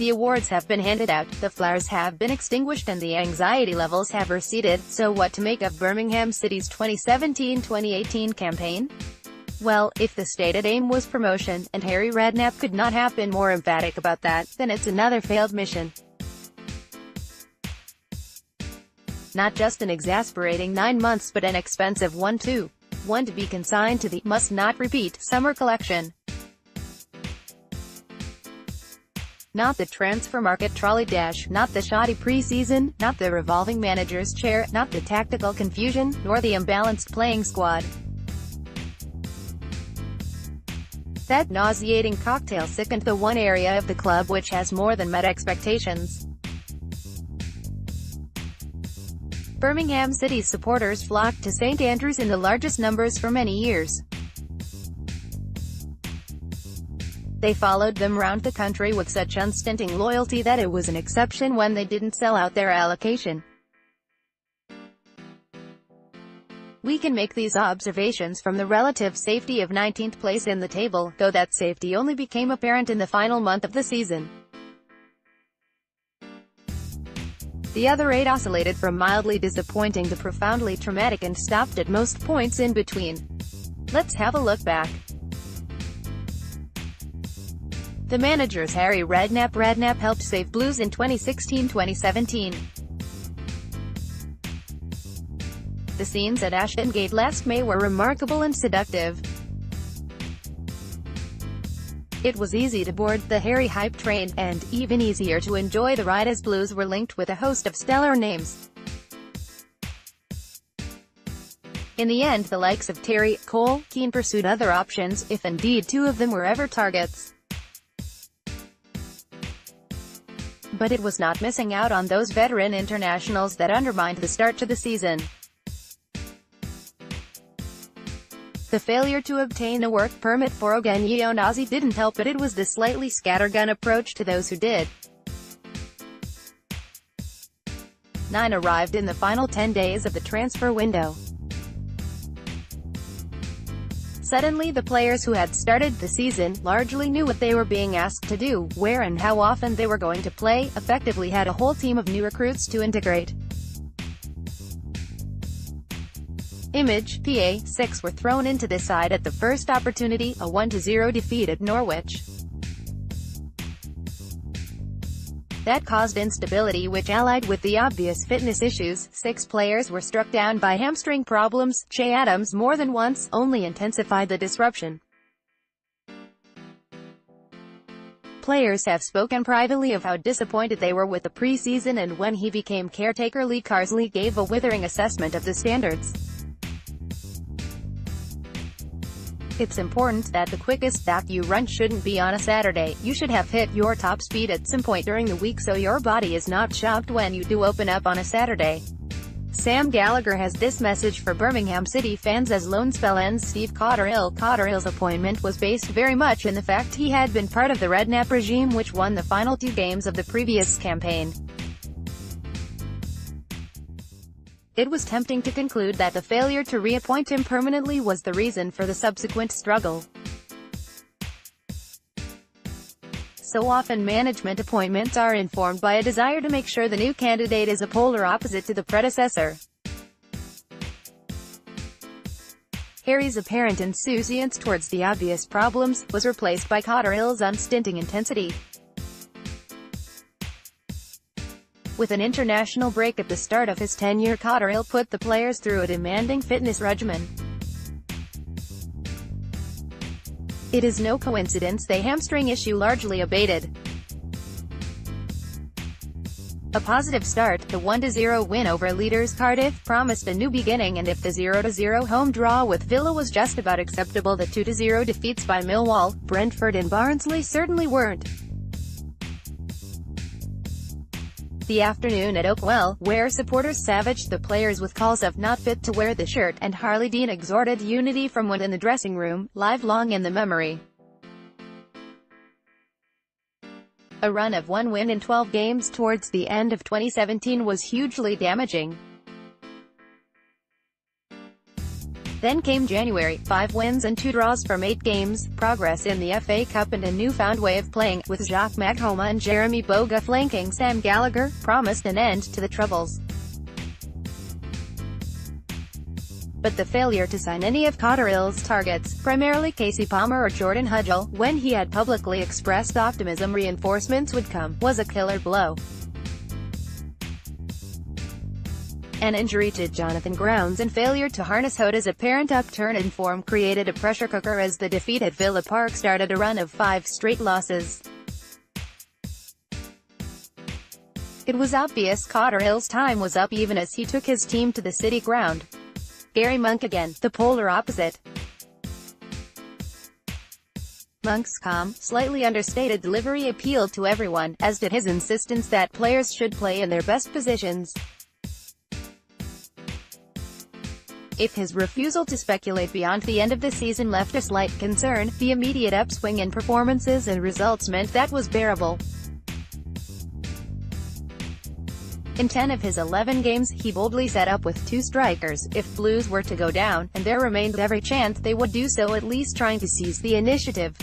The awards have been handed out, the flowers have been extinguished and the anxiety levels have receded. So what to make of Birmingham City's 2017-2018 campaign? Well, if the stated aim was promotion, and Harry Redknapp could not have been more emphatic about that, then it's another failed mission. Not just an exasperating 9 months but an expensive one too. One to be consigned to the must-not-repeat summer collection. Not the transfer market trolley dash, not the shoddy pre-season, not the revolving manager's chair, not the tactical confusion, nor the imbalanced playing squad. That nauseating cocktail sickened the one area of the club which has more than met expectations. Birmingham City supporters flocked to St Andrews in the largest numbers for many years. They followed them round the country with such unstinting loyalty that it was an exception when they didn't sell out their allocation. We can make these observations from the relative safety of 19th place in the table, though that safety only became apparent in the final month of the season. The other 8 oscillated from mildly disappointing to profoundly traumatic and stopped at most points in between. Let's have a look back. The manager's Harry Redknapp helped save Blues in 2016-2017. The scenes at Ashton Gate last May were remarkable and seductive. It was easy to board the Harry hype train, and even easier to enjoy the ride as Blues were linked with a host of stellar names. In the end, the likes of Terry, Cole, Keane pursued other options, if indeed 2 of them were ever targets. But it was not missing out on those veteran internationals that undermined the start to the season. The failure to obtain a work permit for Ogenye didn't help, but it was the slightly scattergun approach to those who did. 9 arrived in the final 10 days of the transfer window. Suddenly the players who had started the season, largely knew what they were being asked to do, where and how often they were going to play, effectively had a whole team of new recruits to integrate. Image, PA, 6 were thrown into the side at the first opportunity, a 1-0 defeat at Norwich. That caused instability which, allied with the obvious fitness issues, 6 players were struck down by hamstring problems. Che Adams more than once, only intensified the disruption. Players have spoken privately of how disappointed they were with the pre-season, and when he became caretaker, Lee Carsley gave a withering assessment of the standards. It's important that the quickest that you run shouldn't be on a Saturday. You should have hit your top speed at some point during the week so your body is not shocked when you do open up on a Saturday. Sam Gallagher has this message for Birmingham City fans as loan spell ends. Steve Cotterill. Cotterill's appointment was based very much in the fact he had been part of the Redknapp regime which won the final 2 games of the previous campaign. It was tempting to conclude that the failure to reappoint him permanently was the reason for the subsequent struggle. So often management appointments are informed by a desire to make sure the new candidate is a polar opposite to the predecessor. Harry's apparent insouciance towards the obvious problems was replaced by Cotterill's unstinting intensity. With an international break at the start of his tenure, Cotterill put the players through a demanding fitness regimen. It is no coincidence the hamstring issue largely abated. A positive start, the 1-0 win over leaders Cardiff, promised a new beginning, and if the 0-0 home draw with Villa was just about acceptable, the 2-0 defeats by Millwall, Brentford and Barnsley certainly weren't. The afternoon at Oakwell, where supporters savaged the players with calls of "not fit to wear the shirt," and Harley Dean exhorted unity from within the dressing room, live long in the memory. A run of 1 win in 12 games towards the end of 2017 was hugely damaging. Then came January, 5 wins and 2 draws from 8 games, progress in the FA Cup and a newfound way of playing, with Jacques Maghoma and Jeremy Boga flanking Sam Gallagher, promised an end to the troubles. But the failure to sign any of Cotterill's targets, primarily Casey Palmer or Jordan Hudgell, when he had publicly expressed optimism reinforcements would come, was a killer blow. An injury to Jonathan Grounds and failure to harness Hoda's apparent upturn in form created a pressure cooker as the defeat at Villa Park started a run of 5 straight losses. It was obvious Cotterill's time was up even as he took his team to the City ground. Gary Monk again, the polar opposite. Monk's calm, slightly understated delivery appealed to everyone, as did his insistence that players should play in their best positions. If his refusal to speculate beyond the end of the season left a slight concern, the immediate upswing in performances and results meant that was bearable. In 10 of his 11 games, he boldly set up with 2 strikers, if Blues were to go down, and there remained every chance they would do so, at least trying to seize the initiative.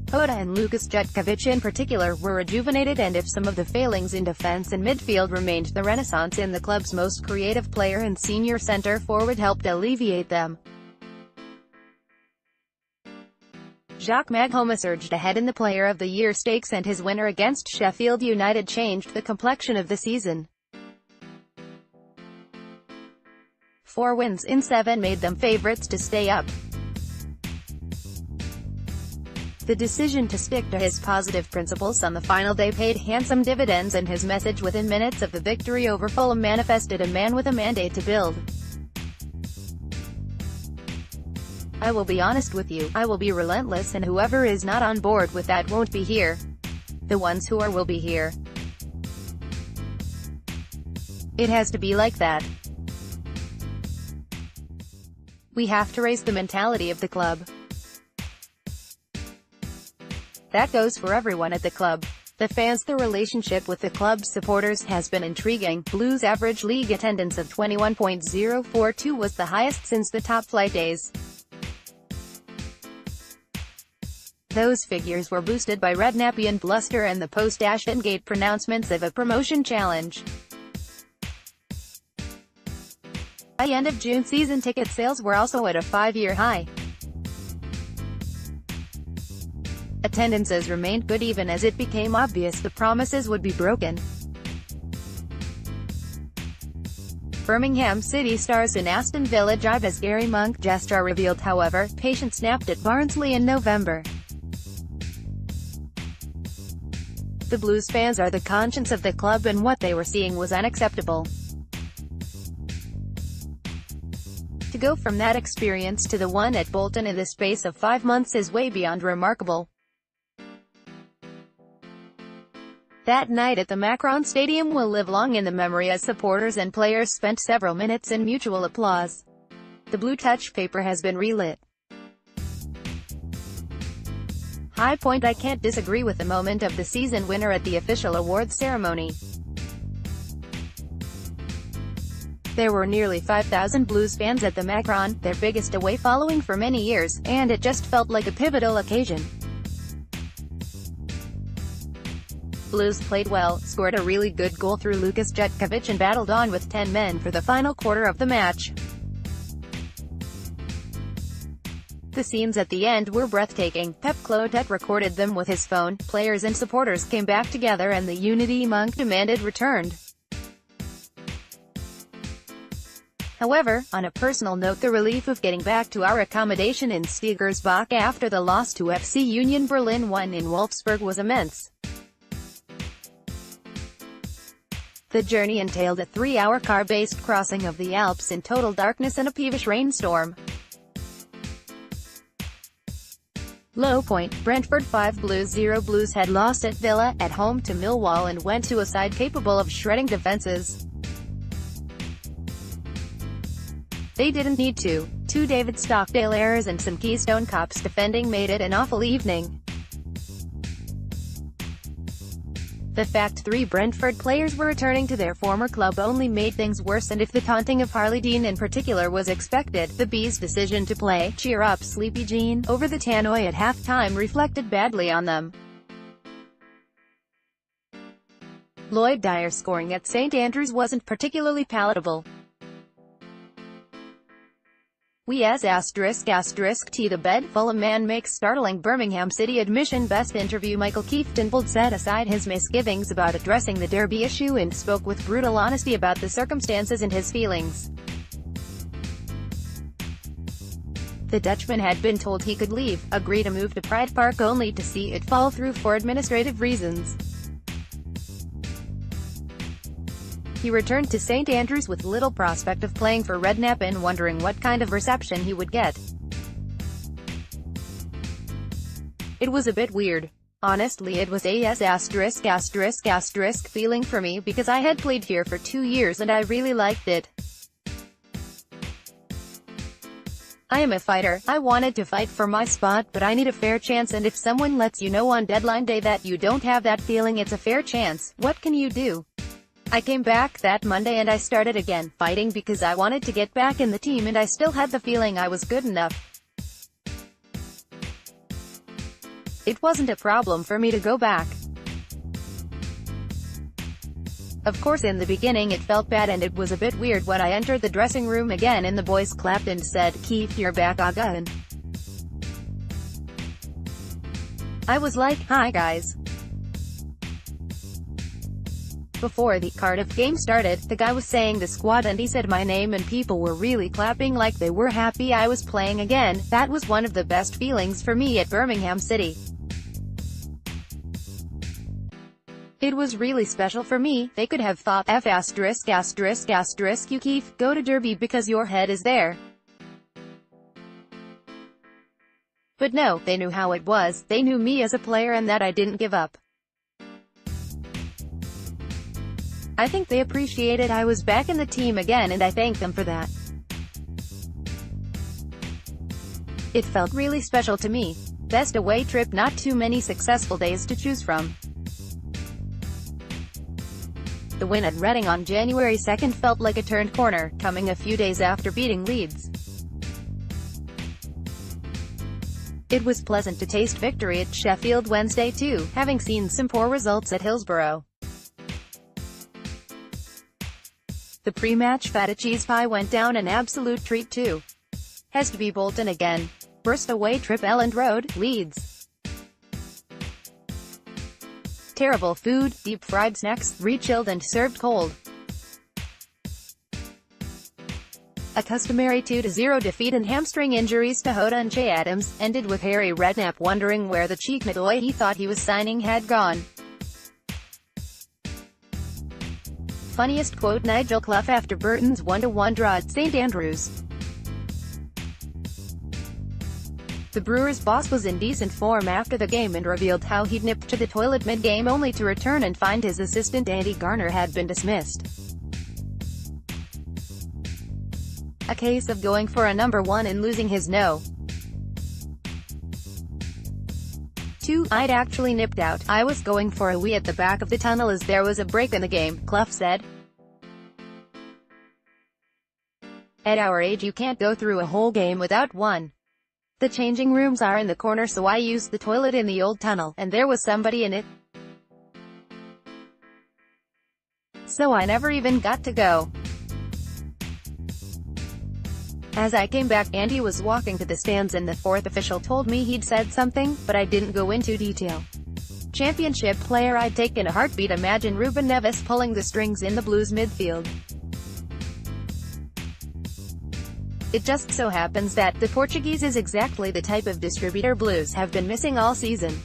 Hoda and Lukas Jutkovic in particular were rejuvenated, and if some of the failings in defense and midfield remained, the renaissance in the club's most creative player and senior centre forward helped alleviate them. Jacques Maghoma surged ahead in the Player of the Year stakes, and his winner against Sheffield United changed the complexion of the season. 4 wins in 7 made them favourites to stay up. The decision to stick to his positive principles on the final day paid handsome dividends, and his message within minutes of the victory over Fulham manifested a man with a mandate to build. I will be honest with you, I will be relentless, and whoever is not on board with that won't be here. The ones who are will be here. It has to be like that. We have to raise the mentality of the club. That goes for everyone at the club. The fans. The relationship with the club's supporters has been intriguing. Blues' average league attendance of 21.042 was the highest since the top flight days. Those figures were boosted by Redknappian bluster and the post-Ashton Gate pronouncements of a promotion challenge. By end of June, season ticket sales were also at a 5-year high. Attendances remained good even as it became obvious the promises would be broken. Birmingham City stars in Aston Villa jibe as Gary Monk gesture revealed. However, patience snapped at Barnsley in November. The Blues fans are the conscience of the club, and what they were seeing was unacceptable. To go from that experience to the one at Bolton in the space of 5 months is way beyond remarkable. That night at the Macron Stadium will live long in the memory as supporters and players spent several minutes in mutual applause. The blue touch paper has been relit. High point. I can't disagree with the moment of the season winner at the official awards ceremony. There were nearly 5,000 Blues fans at the Macron, their biggest away following for many years, and it just felt like a pivotal occasion. Blues played well, scored a really good goal through Lukas Jutkovic, and battled on with 10 men for the final quarter of the match. The scenes at the end were breathtaking. Pep Clotet recorded them with his phone. Players and supporters came back together, and the unity Monk demanded returned. However, on a personal note, the relief of getting back to our accommodation in Stegersbach after the loss to FC Union Berlin 1 in Wolfsburg was immense. The journey entailed a 3-hour car-based crossing of the Alps in total darkness and a peevish rainstorm. Low point, Brentford 5 Blues 0. Blues had lost at Villa, at home to Millwall, and went to a side capable of shredding defences. They didn't need to. 2 David Stockdale errors and some Keystone Cops defending made it an awful evening. The fact 3 Brentford players were returning to their former club only made things worse, and if the taunting of Harley Dean in particular was expected, the Bees' decision to play "Cheer Up Sleepy Jean" over the Tannoy at half-time reflected badly on them. Lloyd Dyer scoring at St Andrews wasn't particularly palatable. We as ***T the bed Fulham man makes startling Birmingham City admission. Best interview. Michael Keith-Dinbold set aside his misgivings about addressing the derby issue and spoke with brutal honesty about the circumstances and his feelings. The Dutchman had been told he could leave, agree to move to Pride Park only to see it fall through for administrative reasons. He returned to St Andrews with little prospect of playing for Redknapp and wondering what kind of reception he would get. It was a bit weird. Honestly, it was a **** feeling for me because I had played here for 2 years and I really liked it. I am a fighter, I wanted to fight for my spot, but I need a fair chance, and if someone lets you know on deadline day that you don't have that feeling it's a fair chance, what can you do? I came back that Monday and I started again, fighting because I wanted to get back in the team and I still had the feeling I was good enough. It wasn't a problem for me to go back. Of course in the beginning it felt bad and it was a bit weird when I entered the dressing room again and the boys clapped and said, "Keith, you're back again." I was like, "Hi guys." Before the Cardiff game started, the guy was saying the squad and he said my name and people were really clapping like they were happy I was playing again. That was one of the best feelings for me at Birmingham City. It was really special for me. They could have thought you Keith, go to Derby because your head is there. But no, they knew how it was, they knew me as a player and that I didn't give up. I think they appreciated I was back in the team again and I thank them for that. It felt really special to me. Best away trip, not too many successful days to choose from. The win at Reading on January 2nd felt like a turned corner, coming a few days after beating Leeds. It was pleasant to taste victory at Sheffield Wednesday too, having seen some poor results at Hillsborough. The pre-match feta cheese pie went down an absolute treat too. Has to be Bolton again. Worst away trip, Elland Road, Leeds. Terrible food, deep-fried snacks, re-chilled and served cold. A customary 2-0 defeat and hamstring injuries to Hoda and Che Adams, ended with Harry Redknapp wondering where the cheek toy he thought he was signing had gone. Funniest quote, Nigel Clough after Burton's 1-1 draw at St Andrews. The Brewers' boss was in decent form after the game and revealed how he'd nipped to the toilet mid-game only to return and find his assistant Andy Garner had been dismissed. A case of going for a number one and losing his no. 2. I'd actually nipped out. I was going for a wee at the back of the tunnel as there was a break in the game, Clough said. At our age you can't go through a whole game without one. The changing rooms are in the corner so I used the toilet in the old tunnel, and there was somebody in it. So I never even got to go. As I came back, Andy was walking to the stands and the fourth official told me he'd said something, but I didn't go into detail. Championship player I'd take in a heartbeat. Imagine Ruben Neves pulling the strings in the Blues midfield. It just so happens that the Portuguese is exactly the type of distributor Blues have been missing all season.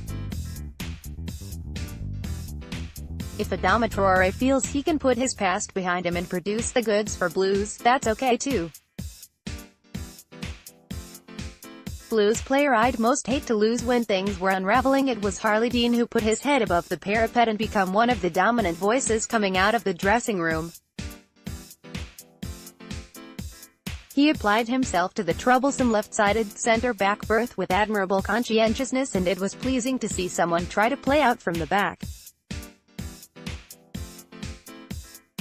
If Adama Traoré feels he can put his past behind him and produce the goods for Blues, that's okay too. Blues player I'd most hate to lose when things were unraveling, it was Harley Dean, who put his head above the parapet and become one of the dominant voices coming out of the dressing room. He applied himself to the troublesome left-sided centre-back berth with admirable conscientiousness, and it was pleasing to see someone try to play out from the back.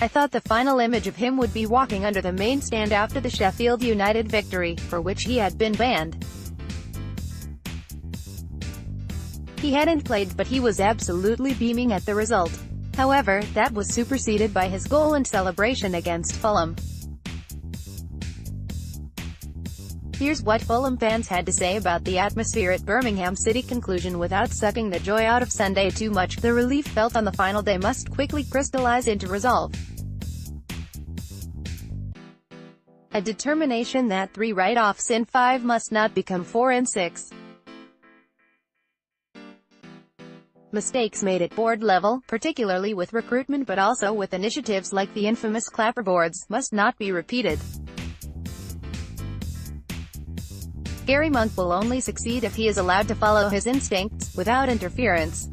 I thought the final image of him would be walking under the main stand after the Sheffield United victory, for which he had been banned. He hadn't played, but he was absolutely beaming at the result. However, that was superseded by his goal and celebration against Fulham. Here's what Fulham fans had to say about the atmosphere at Birmingham City. Conclusion: without sucking the joy out of Sunday too much, the relief felt on the final day must quickly crystallise into resolve. A determination that 3 write-offs in 5 must not become 4 and 6. Mistakes made at board level, particularly with recruitment but also with initiatives like the infamous clapperboards, must not be repeated. Gary Monk will only succeed if he is allowed to follow his instincts, without interference.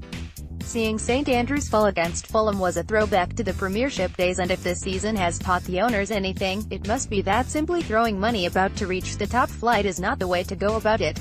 Seeing St Andrews fall against Fulham was a throwback to the Premiership days, and if this season has taught the owners anything, it must be that simply throwing money about to reach the top flight is not the way to go about it.